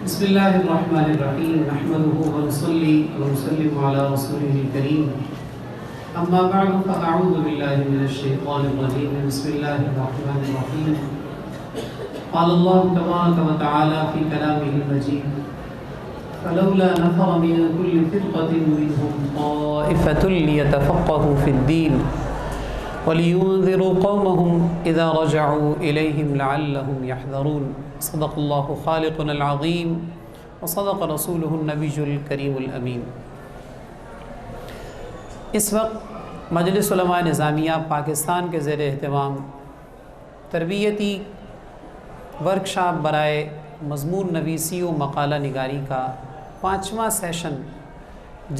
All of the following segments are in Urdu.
بسم الله الرحمن الرحيم نحمده ونصلي ونسلم على رسوله الكريم أما بعد فأعوذ بالله من الشيطان الرجيم بسم الله الرحمن الرحيم قال الله تبارك وتعالى في كلامه المجيد فلولا نفر من كل فرقة منهم طائفة ليتفقهوا في الدين وَلِيُنذِرُوا قَوْمَهُمْ إِذَا رَجَعُوا إِلَيْهِمْ لَعَلَّهُمْ يَحْذَرُونَ صدق الله خالقنا العظيم وصدق رسوله النبي الكريم الأمين۔ اس وقت مجلس علماء نظامیہ پاکستان کے زیر اہتمام تربیتی ورکشاپ برائے مضمون نویسی و مقالہ نگاری کا 5واں سیشن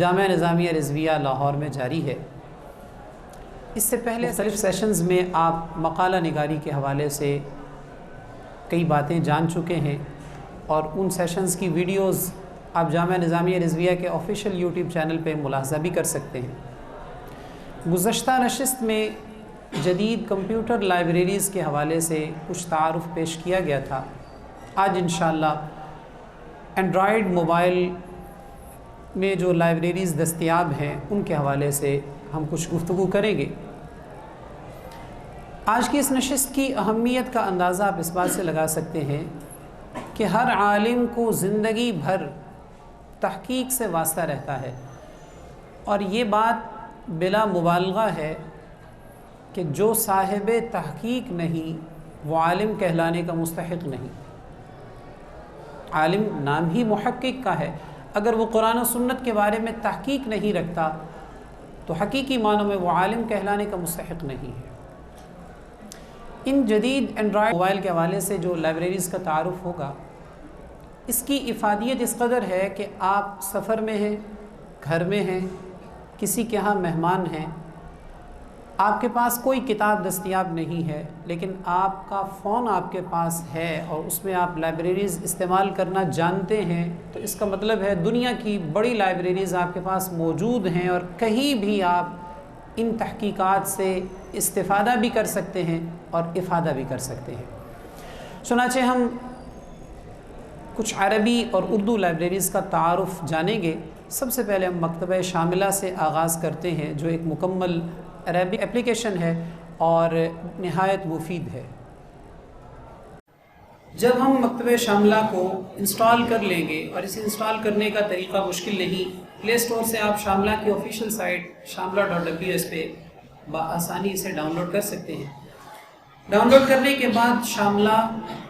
جامعہ نظامیہ رضویہ لاہور میں جاری ہے۔ اس سے پہلے مختلف سیشنز میں آپ مقالہ نگاری کے حوالے سے کئی باتیں جان چکے ہیں اور ان سیشنز کی ویڈیوز آپ جامعہ نظامیہ رضویہ کے آفیشیل یوٹیوب چینل پہ ملاحظہ بھی کر سکتے ہیں۔ گزشتہ نشست میں جدید کمپیوٹر لائبریریز کے حوالے سے کچھ تعارف پیش کیا گیا تھا۔ آج انشاءاللہ اینڈرائیڈ موبائل میں جو لائبریریز دستیاب ہیں ان کے حوالے سے ہم کچھ گفتگو کریں گے۔ آج کی اس نشست کی اہمیت کا اندازہ آپ اس بات سے لگا سکتے ہیں کہ ہر عالم کو زندگی بھر تحقیق سے واسطہ رہتا ہے، اور یہ بات بلا مبالغہ ہے کہ جو صاحب تحقیق نہیں وہ عالم کہلانے کا مستحق نہیں۔ عالم نام ہی محقق کا ہے، اگر وہ قرآن و سنت کے بارے میں تحقیق نہیں رکھتا تو حقیقی معنوں میں وہ عالم کہلانے کا مستحق نہیں ہے۔ ان جدید اینڈرائیڈ موبائل کے حوالے سے جو لائبریریز کا تعارف ہوگا، اس کی افادیت اس قدر ہے کہ آپ سفر میں ہیں، گھر میں ہیں، کسی کے ہاں مہمان ہیں، آپ کے پاس کوئی کتاب دستیاب نہیں ہے، لیکن آپ کا فون آپ کے پاس ہے اور اس میں آپ لائبریریز استعمال کرنا جانتے ہیں، تو اس کا مطلب ہے دنیا کی بڑی لائبریریز آپ کے پاس موجود ہیں اور کہیں بھی آپ ان تحقیقات سے استفادہ بھی کر سکتے ہیں اور افادہ بھی کر سکتے ہیں۔ چنانچہ ہم کچھ عربی اور اردو لائبریریز کا تعارف جانیں گے۔ سب سے پہلے ہم مکتبہ شاملہ سے آغاز کرتے ہیں، جو ایک مکمل عربی اپلیکیشن ہے اور نہایت مفید ہے۔ جب ہم مکتبہ شاملہ کو انسٹال کر لیں گے، اور اسے انسٹال کرنے کا طریقہ مشکل نہیں، پلے اسٹور سے آپ شاملہ کی آفیشیل سائٹ shamla.ws پہ بآسانی اسے ڈاؤن لوڈ کر سکتے ہیں۔ ڈاؤن لوڈ کرنے کے بعد شاملہ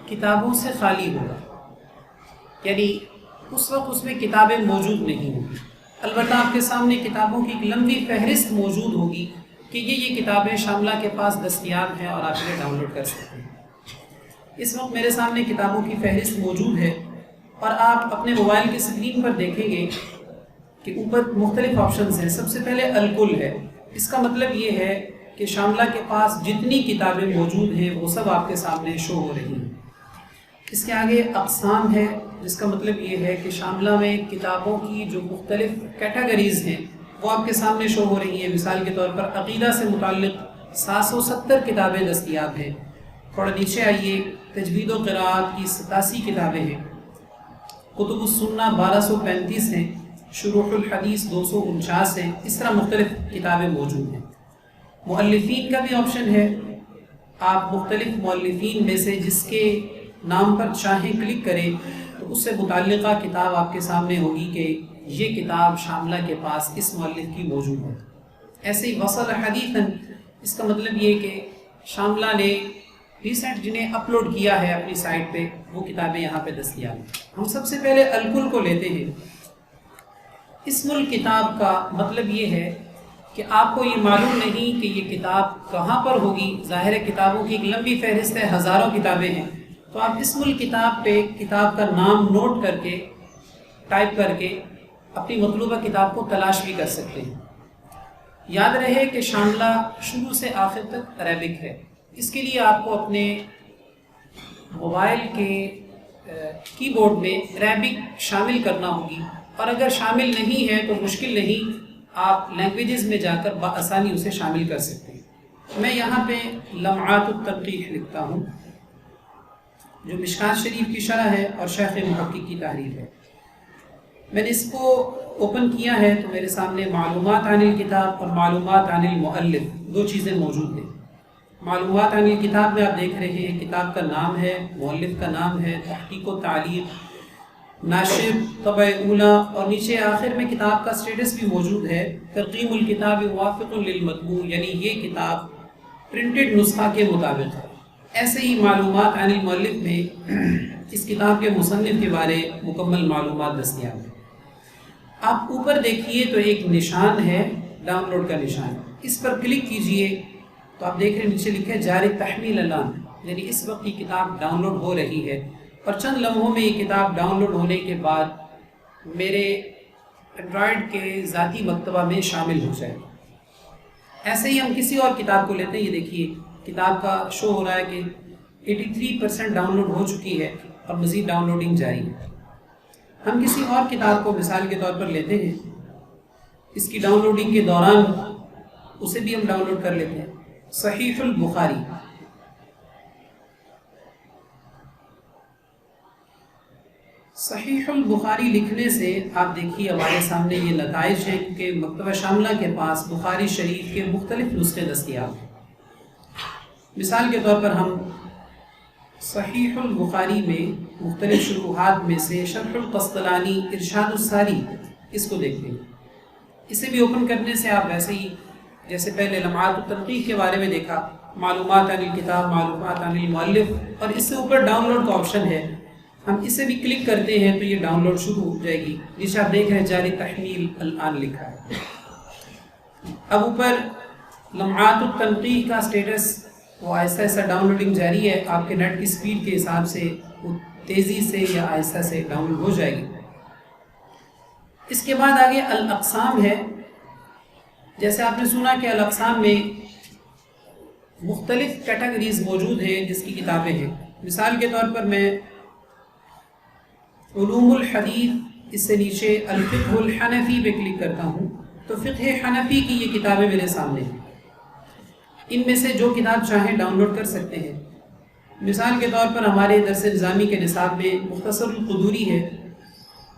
کتابوں سے خالی ہوگا، یعنی اس وقت اس میں کتابیں موجود نہیں ہوں گی، البتہ آپ کے سامنے کتابوں کی ایک لمبی فہرست موجود ہوگی کہ یہ کتابیں شاملہ کے پاس دستیاب ہیں اور آپ انہیں ڈاؤن لوڈ کر سکتے ہیں۔ اس وقت میرے سامنے کتابوں کی فہرست موجود ہے، اور آپ اپنے موبائل کی اسکرین پر دیکھیں گے کہ اوپر مختلف آپشنز ہیں۔ سب سے پہلے الکل ہے، اس کا مطلب یہ ہے کہ شاملہ کے پاس جتنی کتابیں موجود ہیں وہ سب آپ کے سامنے شو ہو رہی ہیں۔ اس کے آگے اقسام ہے، جس کا مطلب یہ ہے کہ شاملہ میں کتابوں کی جو مختلف کیٹیگریز ہیں وہ آپ کے سامنے شو ہو رہی ہیں۔ مثال کے طور پر عقیدہ سے متعلق 770 کتابیں دستیاب ہیں۔ تھوڑا نیچے آئیے، تجوید و قراءت کی 87 کتابیں ہیں، کتب السنہ 1235 ہیں، شروح الحدیث 249 ہیں، اس طرح مختلف کتابیں موجود ہیں۔ مؤلفین کا بھی آپشن ہے، آپ مختلف مؤلفین میں سے جس کے نام پر چاہیں کلک کریں تو اس سے متعلقہ کتاب آپ کے سامنے ہوگی کہ یہ کتاب شاملہ کے پاس اس مؤلف کی موجود ہے۔ ایسے ہی وصل حدیثاً، اس کا مطلب یہ کہ شاملہ نے ریسنٹ جنہیں اپلوڈ کیا ہے اپنی سائٹ پہ وہ کتابیں یہاں پہ دستیاب ہیں۔ ہم سب سے پہلے الکل کو لیتے ہیں۔ اسم الکتاب کا مطلب یہ ہے کہ آپ کو یہ معلوم نہیں کہ یہ کتاب کہاں پر ہوگی۔ ظاہر کتابوں کی ایک لمبی فہرست ہے، ہزاروں کتابیں ہیں، تو آپ اسم الکتاب پہ کتاب کا نام نوٹ کر کے ٹائپ کر کے اپنی مطلوبہ کتاب کو تلاش بھی کر سکتے ہیں۔ یاد رہے کہ شاملہ شروع سے آخر تک عربک ہے، اس کے لیے آپ کو اپنے موبائل کے کی بورڈ میں عربک شامل کرنا ہوگی، اور اگر شامل نہیں ہے تو مشکل نہیں، آپ لینگویجز میں جا کر بآسانی اسے شامل کر سکتے ہیں۔ میں یہاں پہ لمعات التنقیح لکھتا ہوں، جو مشکات شریف کی شرح ہے اور شیخ محقق کی تحریر ہے۔ میں نے اس کو اوپن کیا ہے تو میرے سامنے معلومات عن الکتاب اور معلومات عن المؤلف دو چیزیں موجود ہیں۔ معلومات عن الکتاب میں آپ دیکھ رہے ہیں کتاب کا نام ہے، مؤلف کا نام ہے، تحقیق و تعلیق، ناشر، طبع اولا، اور نیچے آخر میں کتاب کا سٹیٹس بھی موجود ہے، ترقیم الکتاب موافق للمطبوع، یعنی یہ کتاب پرنٹڈ نسخہ کے مطابق ہے۔ ایسے ہی معلومات عن المؤلف میں اس کتاب کے مصنف کے بارے مکمل معلومات دستیاب ہیں۔ آپ اوپر دیکھیے تو ایک نشان ہے، ڈاؤن لوڈ کا نشان، اس پر کلک کیجئے تو آپ دیکھ رہے ہیں نیچے لکھا ہے جاری تحمیل الان، یعنی اس وقت یہ کتاب ڈاؤن لوڈ ہو رہی ہے، اور چند لمحوں میں یہ کتاب ڈاؤن لوڈ ہونے کے بعد میرے اینڈرائڈ کے ذاتی مکتبہ میں شامل ہو جائے گا۔ ایسے ہی ہم کسی اور کتاب کو لیتے ہیں، یہ دیکھیے کتاب کا شو ہو رہا ہے کہ 83% ڈاؤن لوڈ ہو چکی ہے اور مزید ڈاؤن لوڈنگ جاری ہے۔ ہم کسی اور کتاب کو مثال کے طور پر لیتے ہیں، اس کی ڈاؤن لوڈنگ کے دوران اسے بھی ہم ڈاؤن لوڈ کر لیتے ہیں۔ صحیح البخاری، صحیح البخاری لکھنے سے آپ دیکھیے ہمارے سامنے یہ نتائج ہیں کہ مکتبہ شاملہ کے پاس بخاری شریف کے مختلف نسخے دستیاب ہیں۔ مثال کے طور پر ہم صحیح البخاری میں مختلف شروحات میں سے شرح القسطلانی ارشاد الساری اس کو دیکھتے ہیں۔ اسے بھی اوپن کرنے سے آپ ویسے ہی جیسے پہلے لمعات التنقیح کے بارے میں دیکھا، معلومات عن الکتاب، معلومات عن المؤلف، اور اس سے اوپر ڈاؤن لوڈ کا آپشن ہے، ہم اسے بھی کلک کرتے ہیں تو یہ ڈاؤن لوڈ شروع ہو جائے گی۔ نیچے آپ دیکھ رہے ہیں جاری تحمیل الان لکھا ہے۔ اب اوپر لمعات التنقیح کا سٹیٹس وہ آہستہ آہستہ ڈاؤن لوڈنگ جاری ہے، آپ کے نیٹ کی سپیڈ کے حساب سے وہ تیزی سے یا آہستہ سے ڈاؤن لوڈ ہو جائے گی۔ اس کے بعد آگے الاقسام ہے۔ جیسے آپ نے سنا کہ الاقسام میں مختلف کیٹیگریز موجود ہیں جس کی کتابیں ہیں۔ مثال کے طور پر میں علوم الحدیث، اس سے نیچے الفقہ الحنفی پہ کلک کرتا ہوں تو فقہ حنفی کی یہ کتابیں میرے سامنے ہیں۔ ان میں سے جو کتاب چاہیں ڈاؤن لوڈ کر سکتے ہیں۔ مثال کے طور پر ہمارے درس نظامی کے نصاب میں مختصر القدوری ہے،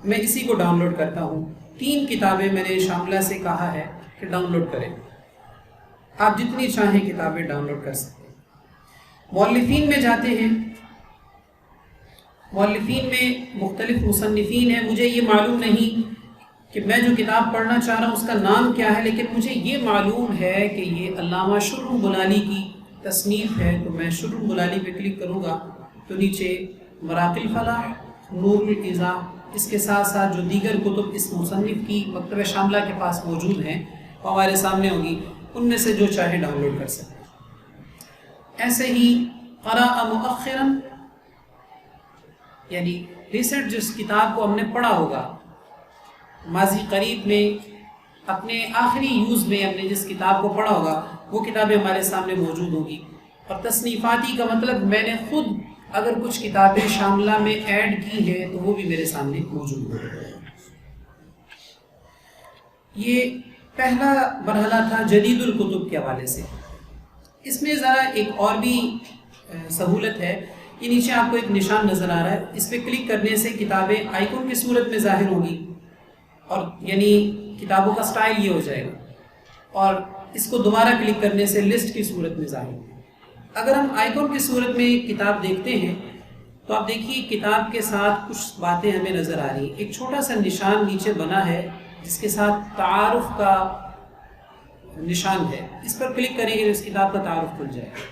میں اسی کو ڈاؤن لوڈ کرتا ہوں۔ 3 کتابیں میں نے شاملہ سے کہا ہے کہ ڈاؤن لوڈ کریں، آپ جتنی چاہیں کتابیں ڈاؤن لوڈ کر سکتے ہیں۔ مؤلفین میں جاتے ہیں، مؤلفین میں مختلف مصنفین ہیں۔ مجھے یہ معلوم نہیں کہ میں جو کتاب پڑھنا چاہ رہا ہوں اس کا نام کیا ہے، لیکن مجھے یہ معلوم ہے کہ یہ علامہ شرح بلالی کی تصنیف ہے، تو میں شرح بلالی پہ کلک کروں گا تو نیچے مراقی الفلاح، نور الایضاح، اس کے ساتھ ساتھ جو دیگر کتب اس مصنف کی مکتبہ شاملہ کے پاس موجود ہیں وہ ہمارے سامنے ہوگی، ان میں سے جو چاہے ڈاؤن لوڈ کر سکتے ہیں۔ ایسے ہی قرأ مؤخرا، یعنی ریسنٹ جس کتاب کو ہم نے پڑھا ہوگا ماضی قریب میں، اپنے آخری یوز میں ہم نے جس کتاب کو پڑھا ہوگا وہ کتابیں ہمارے سامنے موجود ہوگی۔ اور تصنیفاتی کا مطلب میں نے خود اگر کچھ کتابیں شاملہ میں ایڈ کی ہیں تو وہ بھی میرے سامنے موجود ہوگی۔ یہ پہلا مرحلہ تھا جدید الکتب کے حوالے سے۔ اس میں ذرا ایک اور بھی سہولت ہے، یہ نیچے آپ کو ایک نشان نظر آ رہا ہے، اس پہ کلک کرنے سے کتابیں آئیکن کی صورت میں ظاہر ہوگی، اور یعنی کتابوں کا سٹائل یہ ہو جائے گا، اور اس کو دوبارہ کلک کرنے سے لسٹ کی صورت میں ظاہر ہوگی۔ اگر ہم آئیکن کی صورت میں کتاب دیکھتے ہیں تو آپ دیکھیے کتاب کے ساتھ کچھ باتیں ہمیں نظر آ رہی ہیں۔ ایک چھوٹا سا نشان نیچے بنا ہے جس کے ساتھ تعارف کا نشان ہے، اس پر کلک کریں گے تو اس کتاب کا تعارف کھل جائے گا۔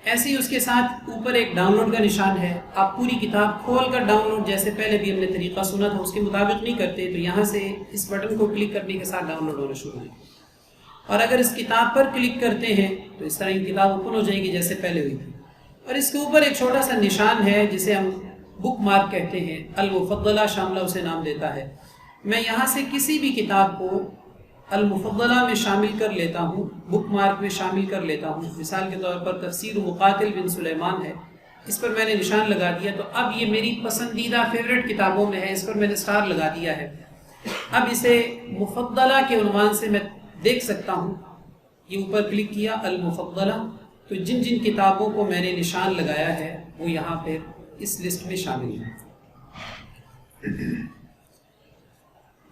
ایسے ہی اس کے ساتھ اوپر ایک ڈاؤن لوڈ کا نشان ہے، آپ پوری کتاب کھول کر ڈاؤن لوڈ، جیسے پہلے بھی ہم نے طریقہ سنا تھا اس کے مطابق نہیں کرتے، تو یہاں سے اس بٹن کو کلک کرنے کے ساتھ ڈاؤن لوڈ ہونا شروع ہوگی، اور اگر اس کتاب پر کلک کرتے ہیں تو اس طرح کی کتاب اوپن ہو جائے گی جیسے پہلے ہوئی تھی۔ اور اس کے اوپر ایک چھوٹا سا نشان ہے جسے ہم بک مارک کہتے ہیں، المفضلہ شاملہ اسے نام دیتا ہے۔ میں یہاں سے کسی بھی کتاب کو المفضلہ میں شامل کر لیتا ہوں، بک مارک میں شامل کر لیتا ہوں۔ مثال کے طور پر تفسیر مقاتل بن سلیمان ہے، اس پر میں نے نشان لگا دیا تو اب یہ میری پسندیدہ فیوریٹ کتابوں میں ہے، اس پر میں نے سٹار لگا دیا ہے۔ اب اسے مفضلہ کے عنوان سے میں دیکھ سکتا ہوں، یہ اوپر کلک کیا المفضلہ، تو جن جن کتابوں کو میں نے نشان لگایا ہے وہ یہاں پہ اس لسٹ میں شامل ہیں۔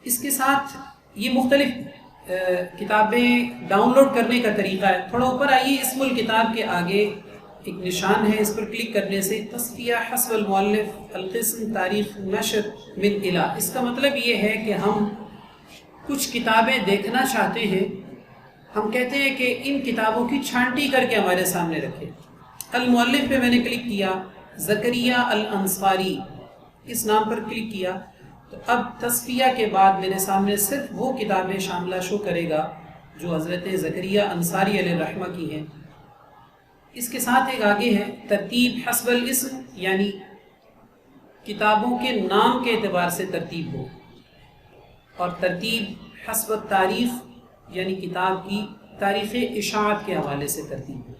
اس کے ساتھ یہ مختلف کتابیں ڈاؤن لوڈ کرنے کا طریقہ ہے۔ تھوڑا اوپر آئیے، اسم الکتاب کے آگے ایک نشان ہے، اس پر کلک کرنے سے تصفیہ حسب المؤلف القسم تاریخ نشر من الہ، اس کا مطلب یہ ہے کہ ہم کچھ کتابیں دیکھنا چاہتے ہیں، ہم کہتے ہیں کہ ان کتابوں کی چھانٹی کر کے ہمارے سامنے رکھے۔ المؤلف پہ میں نے کلک کیا، زکریا الانصاری اس نام پر کلک کیا، تو اب تصفیہ کے بعد میرے سامنے صرف وہ کتابیں شاملہ شو کرے گا جو حضرت زکریا انصاری علیہ الرحمہ کی ہیں۔ اس کے ساتھ ایک آگے ہے ترتیب حسب الاسم، یعنی کتابوں کے نام کے اعتبار سے ترتیب ہو، اور ترتیب حسب التاریخ، یعنی کتاب کی تاریخ اشاعت کے حوالے سے ترتیب ہو۔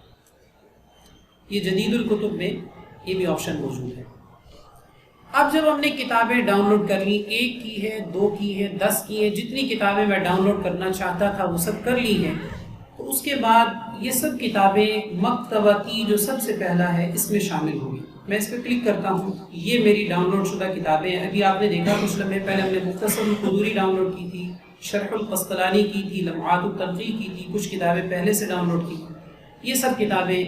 یہ جدید الکتب میں یہ بھی آپشن موجود ہے۔ اب جب ہم نے کتابیں ڈاؤن لوڈ کر لی، 1 کی ہے، 2 کی ہے، 10 کی ہے، جتنی کتابیں میں ڈاؤن لوڈ کرنا چاہتا تھا وہ سب کر لی ہیں، تو اس کے بعد یہ سب کتابیں مکتباتی جو سب سے پہلا ہے اس میں شامل ہوگی۔ میں اس پہ کلک کرتا ہوں، یہ میری ڈاؤن لوڈ شدہ کتابیں ہیں۔ ابھی آپ نے دیکھا کچھ لمحے پہلے ہم نے مختصر القدوری ڈاؤن لوڈ کی تھی، شرح القسطلانی کی تھی، لمعات التنقیح کی تھی، کچھ کتابیں پہلے سے ڈاؤن لوڈ کی۔ یہ سب کتابیں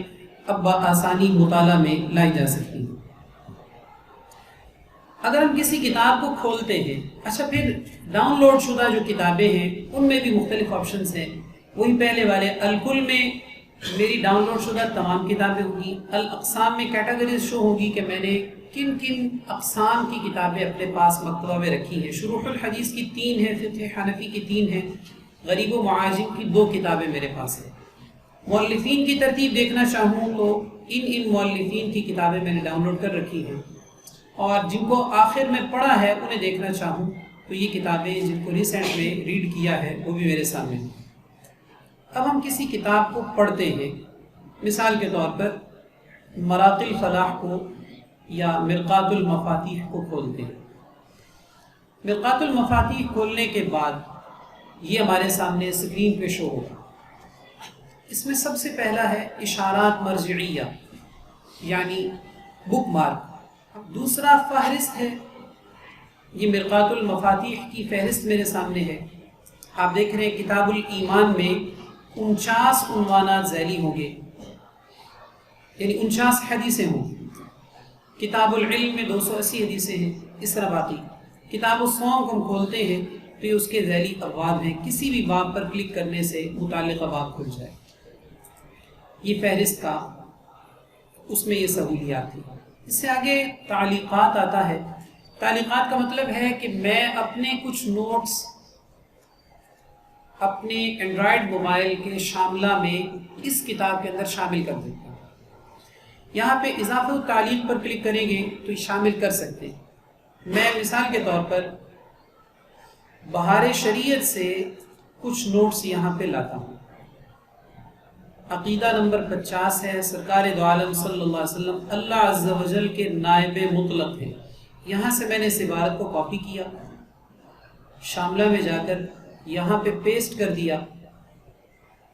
اب بآسانی مطالعہ میں لائی جا سکتی ہیں۔ اگر ہم کسی کتاب کو کھولتے ہیں، اچھا پھر ڈاؤن لوڈ شدہ جو کتابیں ہیں ان میں بھی مختلف آپشنز ہیں، وہی پہلے والے۔ الکل میں میری ڈاؤن لوڈ شدہ تمام کتابیں ہوں گی، الاقسام میں کیٹیگریز شو ہوگی کہ میں نے کن کن اقسام کی کتابیں اپنے پاس مکتبہ میں رکھی ہیں۔ شروح الحدیث کی 3 ہیں، فقہ حنفی کی 3 ہیں، غریب و معاجم کی 2 کتابیں میرے پاس ہیں۔ مؤلفین کی ترتیب دیکھنا چاہوں تو ان مؤلفین کی کتابیں میں نے ڈاؤن لوڈ کر رکھی ہیں، اور جن کو آخر میں پڑھا ہے انہیں دیکھنا چاہوں تو یہ کتابیں جن کو ریسنٹ میں ریڈ کیا ہے وہ بھی میرے سامنے ہیں۔ اب ہم کسی کتاب کو پڑھتے ہیں، مثال کے طور پر مراقی الفلاح کو یا مرقات المفاتیح کو کھولتے ہیں۔ مرقات المفاتیح کھولنے کے بعد یہ ہمارے سامنے اسکرین پہ شو ہوگا۔ اس میں سب سے پہلا ہے اشارات مرجعیہ، یعنی بک مارک۔ دوسرا فہرست ہے، یہ مرقات المفاتیح کی فہرست میرے سامنے ہے۔ آپ دیکھ رہے ہیں کتاب الایمان میں 49 عنوانات ذیلی ہوں گے، یعنی 49 حدیثیں ہوں گی۔ کتاب العلم میں 280 حدیثیں ہیں، اس طرح باقی۔ کتاب الصوم کو ہم کھولتے ہیں تو یہ اس کے ذیلی ابواب ہیں، کسی بھی باب پر کلک کرنے سے متعلقہ باب کھل جائے۔ یہ فہرست کا اس میں یہ سہولیات تھی۔ اس سے آگے تعلیقات آتا ہے۔ تعلیقات کا مطلب ہے کہ میں اپنے کچھ نوٹس اپنے اینڈرائیڈ موبائل کے شاملہ میں اس کتاب کے اندر شامل کر دیتا ہوں۔ یہاں پہ اضافہ تعلیق پر کلک کریں گے تو یہ شامل کر سکتے ہیں۔ میں مثال کے طور پر بہار شریعت سے کچھ نوٹس یہاں پہ لاتا ہوں۔ عقیدہ نمبر 50 ہے، سرکار دو عالم صلی اللہ علیہ وسلم اللہ عز و جل کے نائب مطلق ہیں۔ یہاں سے میں نے اس عبارت کو کاپی کیا، شاملہ میں جا کر یہاں پہ پیسٹ کر دیا۔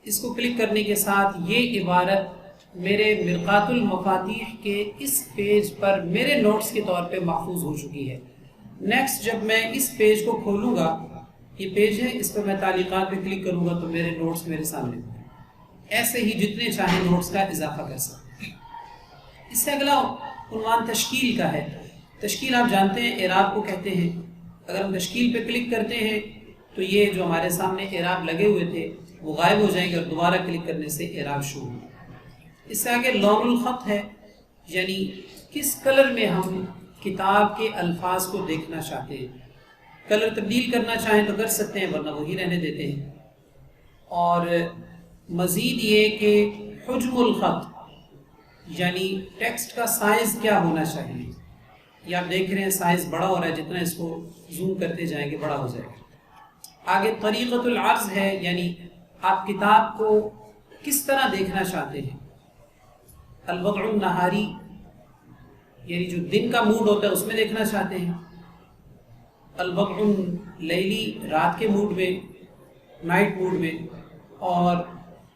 اس کو کلک کرنے کے ساتھ یہ عبارت میرے مرقات المفاتیح کے اس پیج پر میرے نوٹس کے طور پہ محفوظ ہو چکی ہے۔ نیکسٹ جب میں اس پیج کو کھولوں گا، یہ پیج ہے، اس پر میں تعلیقات پہ کلک کروں گا تو میرے نوٹس میرے سامنے ہوں۔ ایسے ہی جتنے چاہیں نوٹس کا اضافہ کر سکتے ہیں۔ اس سے اگلا عنوان تشکیل کا ہے۔ تشکیل آپ جانتے ہیں اعراب کو کہتے ہیں۔ اگر ہم تشکیل پہ کلک کرتے ہیں تو یہ جو ہمارے سامنے اعراب لگے ہوئے تھے وہ غائب ہو جائیں گے اور دوبارہ کلک کرنے سے اعراب شروع ہوگا۔ اس سے آگے لون الخط ہے، یعنی کس کلر میں ہم کتاب کے الفاظ کو دیکھنا چاہتے ہیں۔ کلر تبدیل کرنا چاہیں تو کر سکتے ہیں، ورنہ وہی رہنے دیتے ہیں۔ اور مزید یہ کہ حجم الخط، یعنی ٹیکسٹ کا سائز کیا ہونا چاہیے۔ یہ آپ دیکھ رہے ہیں سائز بڑا ہو رہا ہے، جتنا اس کو زوم کرتے جائیں گے بڑا ہو جائے گا۔ آگے طریقۃ العرض ہے، یعنی آپ کتاب کو کس طرح دیکھنا چاہتے ہیں۔ الوضع النہاری، یعنی جو دن کا موڈ ہوتا ہے اس میں دیکھنا چاہتے ہیں۔ الوضع اللیلی، رات کے موڈ میں، نائٹ موڈ میں۔ اور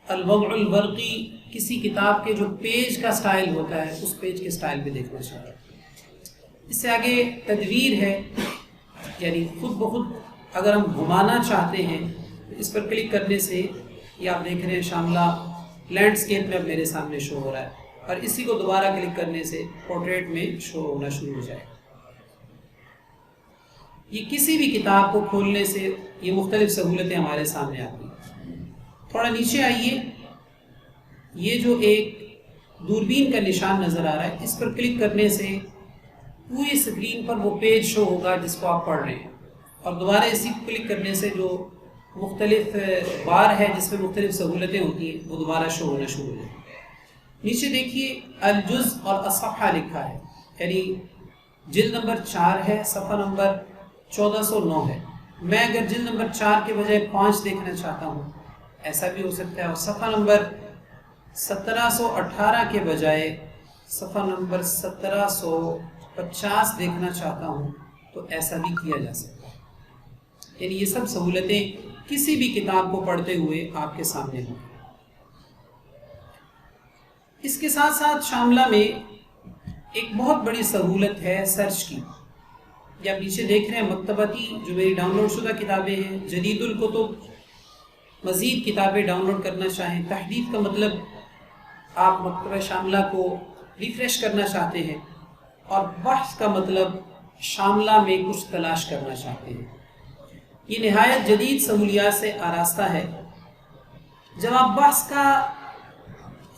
الوضع الورقی، کسی کتاب کے جو پیج کا سٹائل ہوتا ہے اس پیج کے سٹائل پہ دیکھنا چاہتے ہیں۔ اس سے آگے تدویر ہے، یعنی خود بخود اگر ہم گھمانا چاہتے ہیں تو اس پر کلک کرنے سے یہ آپ دیکھ رہے ہیں شاملہ لینڈسکیپ میں اب میرے سامنے شو ہو رہا ہے، اور اسی کو دوبارہ کلک کرنے سے پورٹریٹ میں شو ہونا شروع ہو جائے گا۔ یہ کسی بھی کتاب کو کھولنے سے یہ مختلف سہولتیں ہمارے سامنے آتی ہیں۔ تھوڑا نیچے آئیے، یہ جو ایک دوربین کا نشان نظر آ رہا ہے، اس پر کلک کرنے سے پوری اسکرین پر وہ پیج شو ہوگا جس کو آپ پڑھ رہے ہیں، اور دوبارہ اسی کو کلک کرنے سے جو مختلف بار ہے جس میں مختلف سہولتیں ہوتی ہیں وہ دوبارہ شو ہونا شروع ہو جائے گی۔ نیچے دیکھیے الجز اور الصفحہ لکھا ہے، یعنی جلد نمبر 4 ہے، صفحہ نمبر 1409 ہے۔ میں اگر جلد نمبر 4 کے بجائے 5 دیکھنا چاہتا ہوں ایسا بھی ہو سکتا ہے، اور صفحہ نمبر 1718 کے بجائے صفحہ نمبر 1750 دیکھنا چاہتا ہوں تو ایسا بھی کیا جا سکتا ہے۔ یعنی یہ سب سہولتیں کسی بھی کتاب کو پڑھتے ہوئے آپ کے سامنے ہوں۔ اس کے ساتھ ساتھ شاملہ میں ایک بہت بڑی سہولت ہے سرچ کی۔ یہ آپ نیچے دیکھ رہے ہیں مکتباتی جو میری ڈاؤن لوڈ شدہ کتابیں ہیں، جدید الکتب، مزید کتابیں ڈاؤن لوڈ کرنا چاہیں، تحدید کا مطلب آپ مکتبہ شاملہ کو ریفریش کرنا چاہتے ہیں، اور بحث کا مطلب شاملہ میں کچھ تلاش کرنا چاہتے ہیں۔ یہ نہایت جدید سہولیات سے آراستہ ہے۔ جب آپ بحث کا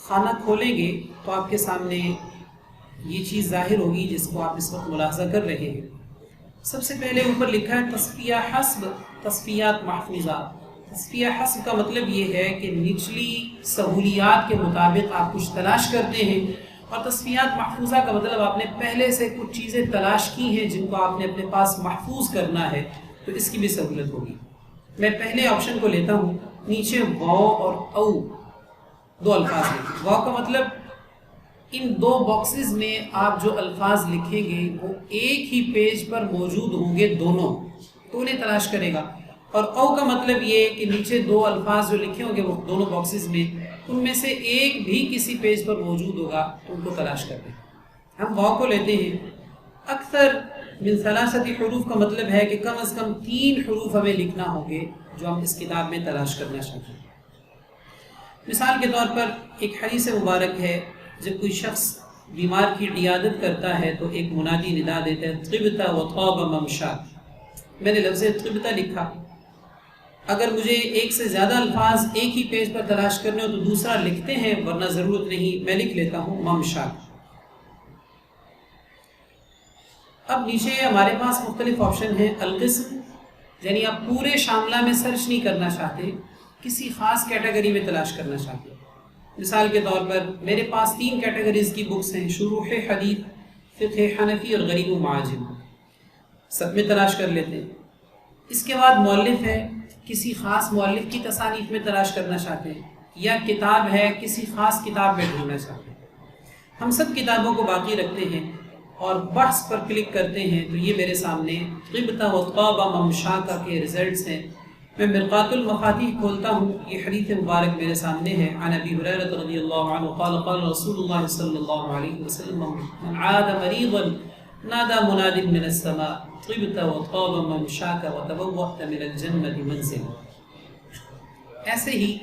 خانہ کھولیں گے تو آپ کے سامنے یہ چیز ظاہر ہوگی جس کو آپ اس وقت ملاحظہ کر رہے ہیں۔ سب سے پہلے اوپر لکھا ہے تصفیہ حسب، تصفیات محفوظات۔ تصفیہ حسب کا مطلب یہ ہے کہ نچلی سہولیات کے مطابق آپ کچھ تلاش کرتے ہیں، اور تصفیات محفوظہ کا مطلب آپ نے پہلے سے کچھ چیزیں تلاش کی ہیں جن کو آپ نے اپنے پاس محفوظ کرنا ہے، تو اس کی بھی سہولت ہوگی۔ میں پہلے آپشن کو لیتا ہوں، نیچے واو اور او دو الفاظ لکھیں۔ واو کا مطلب ان دو باکسز میں آپ جو الفاظ لکھیں گے وہ ایک ہی پیج پر موجود ہوں گے دونوں، تو انہیں تلاش کرے گا۔ اور او کا مطلب یہ کہ نیچے دو الفاظ جو لکھے ہوں گے وہ دونوں باکسز میں، ان میں سے ایک بھی کسی پیج پر موجود ہوگا تو ان کو تلاش کر دیں۔ ہم واو کو لیتے ہیں۔ اکثر من ثلاثت حروف کا مطلب ہے کہ کم از کم 3 حروف ہمیں لکھنا ہوں گے جو ہم اس کتاب میں تلاش کرنا چاہتے ہیں۔ مثال کے طور پر ایک حدیث مبارک ہے، جب کوئی شخص بیمار کی عیادت کرتا ہے تو ایک منادی ندا دیتا ہے، طبت و طاب ممشاک۔ میں نے لفظ طبت لکھا، اگر مجھے ایک سے زیادہ الفاظ ایک ہی پیج پر تلاش کرنے ہو تو دوسرا لکھتے ہیں، ورنہ ضرورت نہیں، میں لکھ لیتا ہوں ممشاک۔ اب نیچے ہمارے پاس مختلف آپشن ہیں۔ القسم، یعنی آپ پورے شاملہ میں سرچ نہیں کرنا چاہتے، کسی خاص کیٹیگری میں تلاش کرنا چاہتے ہیں۔ مثال کے طور پر میرے پاس 3 کیٹیگریز کی بکس ہیں، شروح حدیث، فقہ حنفی اور غریب و معاجم، سب میں تلاش کر لیتے ہیں۔ اس کے بعد مؤلف ہے، کسی خاص مؤلف کی تصانیف میں تلاش کرنا چاہتے ہیں، یا کتاب ہے کسی خاص کتاب میں ڈھونڈنا چاہتے ہیں۔ ہم سب کتابوں کو باقی رکھتے ہیں اور بحث پر کلک کرتے ہیں تو یہ میرے سامنے طبت و طاب ممشاک کے ریزلٹس ہیں۔ میں مرقات المفاتیح کھولتا ہوں، یہ حدیث مبارک میرے سامنے ہے۔ عن ابی ہریرہ رضی اللہ عنہ قال قال رسول اللہ صلی اللہ علیہ وسلم من عاد مریضا نادى مناد من السماء طبت وطاب ممشاك وتبوأت من الجنة منزلا۔ ایسے ہی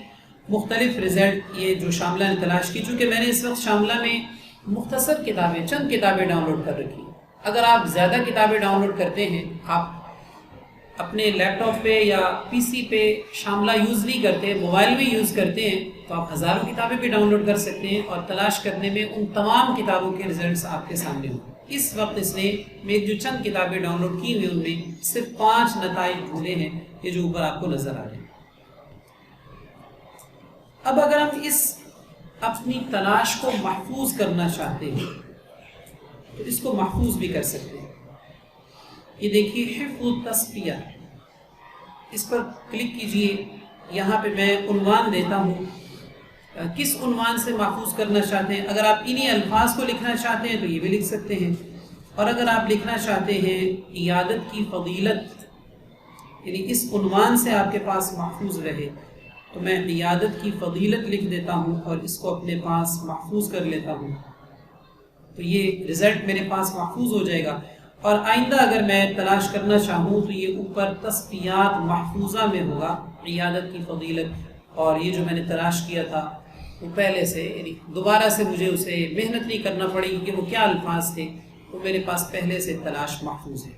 مختلف رزلٹ یہ جو شاملہ نے تلاش کی، چونکہ میں نے اس وقت شاملہ میں مختصر کتابیں، چند کتابیں ڈاؤن لوڈ کر رکھی۔ اگر آپ زیادہ کتابیں ڈاؤن لوڈ کرتے ہیں، آپ اپنے لیپ ٹاپ پہ یا پی سی پہ شاملہ یوز نہیں کرتے، موبائل میں یوز کرتے ہیں، تو آپ ہزاروں کتابیں بھی ڈاؤن لوڈ کر سکتے ہیں اور تلاش کرنے میں ان تمام کتابوں کے ریزلٹس آپ کے سامنے ہوں۔ اس وقت اس نے میں جو چند کتابیں ڈاؤن لوڈ کی ہوئی ان میں صرف 5 نتائج ڈھونڈے ہیں، یہ جو اوپر آپ کو نظر آ رہے ہیں۔ اب اگر ہم اس اپنی تلاش کو محفوظ کرنا چاہتے ہیں تو اس کو محفوظ بھی کر سکتے ہیں۔ یہ دیکھیے حفظ التصفیہ، اس پر کلک کیجئے۔ یہاں پہ میں عنوان دیتا ہوں، کس عنوان سے محفوظ کرنا چاہتے ہیں۔ اگر آپ انہی الفاظ کو لکھنا چاہتے ہیں تو یہ بھی لکھ سکتے ہیں، اور اگر آپ لکھنا چاہتے ہیں عیادت کی فضیلت، یعنی اس عنوان سے آپ کے پاس محفوظ رہے، تو میں عیادت کی فضیلت لکھ دیتا ہوں اور اس کو اپنے پاس محفوظ کر لیتا ہوں، تو یہ رزلٹ میرے پاس محفوظ ہو جائے گا۔ اور آئندہ اگر میں تلاش کرنا چاہوں تو یہ اوپر تصفیات محفوظہ میں ہوگا، عیادت کی فضیلت، اور یہ جو میں نے تلاش کیا تھا وہ پہلے سے، یعنی دوبارہ سے مجھے اسے محنت نہیں کرنا پڑے گی کہ وہ کیا الفاظ تھے، وہ میرے پاس پہلے سے تلاش محفوظ ہے۔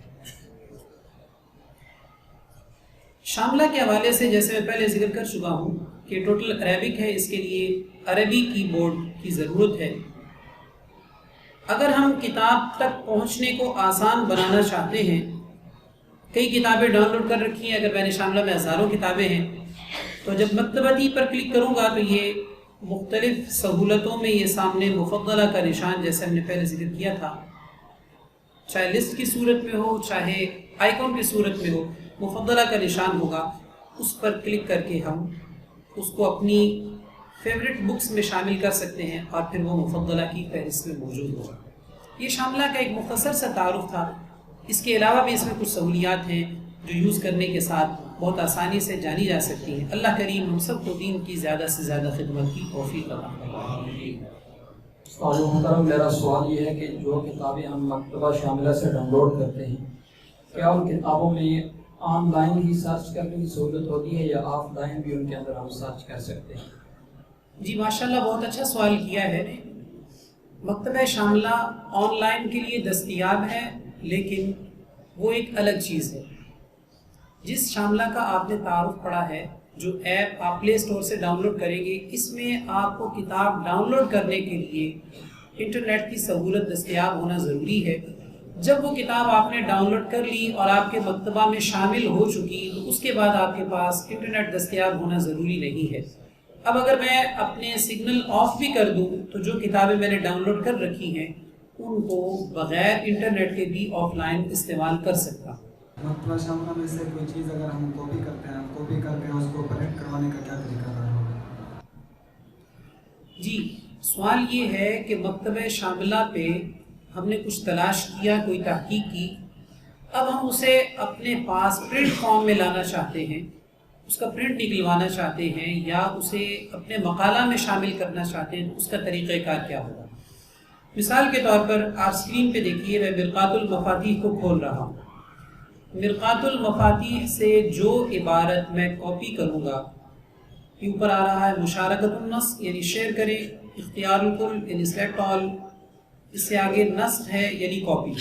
شاملہ کے حوالے سے جیسے میں پہلے ذکر کر چکا ہوں کہ ٹوٹل عربک ہے، اس کے لیے عربی کی بورڈ کی ضرورت ہے۔ اگر ہم کتاب تک پہنچنے کو آسان بنانا چاہتے ہیں، کئی کتابیں ڈاؤن لوڈ کر رکھی ہیں، اگر میں نے شاملہ میں ہزاروں کتابیں ہیں، تو جب مکتبتی پر کلک کروں گا تو یہ مختلف سہولتوں میں یہ سامنے مفضلہ کا نشان جیسے ہم نے پہلے ذکر کیا تھا، چاہے لسٹ کی صورت میں ہو چاہے آئیکن کی صورت میں ہو، مفضلہ کا نشان ہوگا، اس پر کلک کر کے ہم اس کو اپنی فیوریٹ بکس میں شامل کر سکتے ہیں اور پھر وہ مفضلہ کی فہرست میں موجود ہوگا۔ یہ شاملہ کا ایک مختصر سا تعارف تھا، اس کے علاوہ بھی اس میں کچھ سہولیات ہیں جو یوز کرنے کے ساتھ بہت آسانی سے جانی جا سکتی ہیں۔ اللہ کریم ہم سب کو دین کی زیادہ سے زیادہ خدمت کی توفیق عطا فرمائے۔ محترم، میرا سوال یہ ہے کہ جو کتابیں ہم مکتبہ شاملہ سے ڈاؤن لوڈ کرتے ہیں، کیا ان کتابوں میں آن لائن ہی سرچ کرنے کی سہولت ہوتی ہے یا آف لائن بھی ان کے اندر ہم سرچ کر سکتے ہیں؟ جی ماشاءاللہ، بہت اچھا سوال کیا ہے۔ مکتبہ شاملہ آن لائن کے لیے دستیاب ہے، لیکن وہ ایک الگ چیز ہے۔ جس شاملہ کا آپ نے تعارف پڑھا ہے، جو ایپ آپ پلے اسٹور سے ڈاؤن لوڈ کریں گے، اس میں آپ کو کتاب ڈاؤن لوڈ کرنے کے لیے انٹرنیٹ کی سہولت دستیاب ہونا ضروری ہے۔ جب وہ کتاب آپ نے ڈاؤن لوڈ کر لی اور آپ کے مکتبہ میں شامل ہو چکی تو اس کے بعد آپ کے پاس انٹرنیٹ دستیاب ہونا ضروری نہیں ہے۔ اب اگر میں اپنے سگنل آف بھی کر دوں تو جو کتابیں میں نے ڈاؤن لوڈ کر رکھی ہیں ان کو بغیر انٹرنیٹ کے بھی آف لائن استعمال کر سکتا ہوں۔ مکتبہ شاملہ میں سے کوئی چیز اگر ہم کاپی کرتے ہیں، کاپی کر کے اس کو پرنٹ کروانے کا کیا طریقہ ہوگا؟ جی سوال یہ ہے کہ مکتبہ شاملہ پہ ہم نے کچھ تلاش کیا، کوئی تحقیق کی، اب ہم اسے اپنے پاس پرنٹ فارم میں لانا چاہتے ہیں، اس کا پرنٹ نکلوانا چاہتے ہیں یا اسے اپنے مقالہ میں شامل کرنا چاہتے ہیں، اس کا طریقہ کار کیا ہوگا؟ مثال کے طور پر آپ اسکرین پہ دیکھیے، میں مرقات المفاتیح کو کھول رہا ہوں۔ مرقات المفاتیح سے جو عبارت میں کاپی کروں گا، یہ اوپر آ رہا ہے مشارکت النص یعنی شیئر کریں، اختیار الکل یعنی سلیکٹ آل، اس سے آگے نصب ہے یعنی کاپی،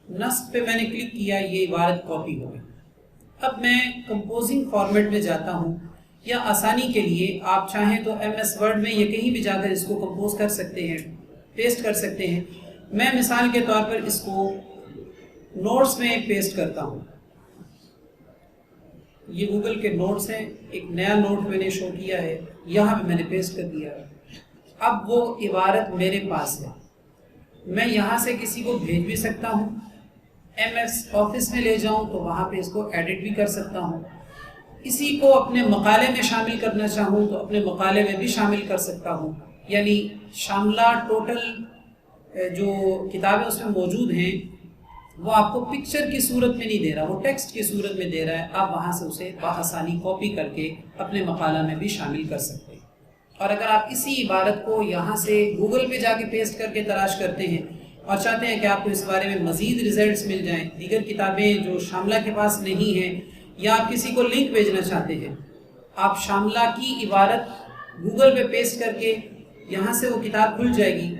نصب پہ میں نے کلک کیا، یہ عبارت کاپی ہو گئی۔ اب میں کمپوزنگ فارمیٹ میں جاتا ہوں، یا آسانی کے لیے آپ چاہیں تو ایم ایس ورڈ میں یا کہیں بھی جا کر اس کو کمپوز کر سکتے ہیں، پیسٹ کر سکتے ہیں۔ میں مثال کے طور پر اس کو نوٹس میں پیسٹ کرتا ہوں۔ یہ گوگل کے نوٹس ہیں، ایک نیا نوٹ میں نے شو کیا ہے، یہاں پہ میں نے پیسٹ کر دیا۔ اب وہ عبارت میرے پاس ہے، میں یہاں سے کسی کو بھیج بھی سکتا ہوں، ایم ایس آفس میں لے جاؤں تو وہاں پہ اس کو ایڈٹ بھی کر سکتا ہوں، اسی کو اپنے مقالے میں شامل کرنا چاہوں تو اپنے مقالے میں بھی شامل کر سکتا ہوں۔ یعنی شاملہ ٹوٹل جو کتابیں اس میں موجود ہیں وہ آپ کو پکچر کی صورت میں نہیں دے رہا، وہ ٹیکسٹ کی صورت میں دے رہا ہے، آپ وہاں سے اسے بآسانی کاپی کر کے اپنے مقالہ میں بھی شامل کر سکتے ہیں۔ اور اگر آپ اسی عبارت کو یہاں سے گوگل پہ جا کے پیسٹ کر کے تلاش کرتے ہیں اور چاہتے ہیں کہ آپ کو اس بارے میں مزید ریزلٹس مل جائیں، دیگر کتابیں جو شاملہ کے پاس نہیں ہیں، یا آپ کسی کو لنک بھیجنا چاہتے ہیں، آپ شاملہ کی عبارت گوگل پہ پیسٹ کر کے یہاں سے وہ کتاب کھل جائے گی،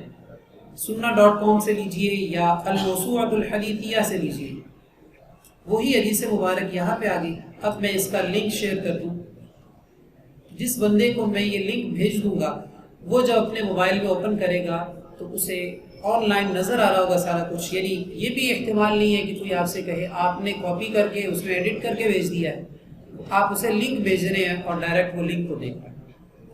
سنہ.com سے لیجئے یا الموسوعۃ الحدیثیہ سے لیجئے، وہی حدیث مبارک یہاں پہ آ گئی۔ اب میں اس کا لنک شیئر کر دوں، جس بندے کو میں یہ لنک بھیج دوں گا وہ جب اپنے موبائل میں اوپن کرے گا تو اسے آن لائن نظر آ رہا ہوگا سارا کچھ۔ یعنی یہ بھی احتمال نہیں ہے کہ کوئی آپ سے کہے آپ نے کاپی کر کے اس میں ایڈٹ کر کے بھیج دیا ہے، آپ اسے لنک بھیج رہے ہیں اور ڈائریکٹ وہ لنک کو دیکھ رہے ہیں۔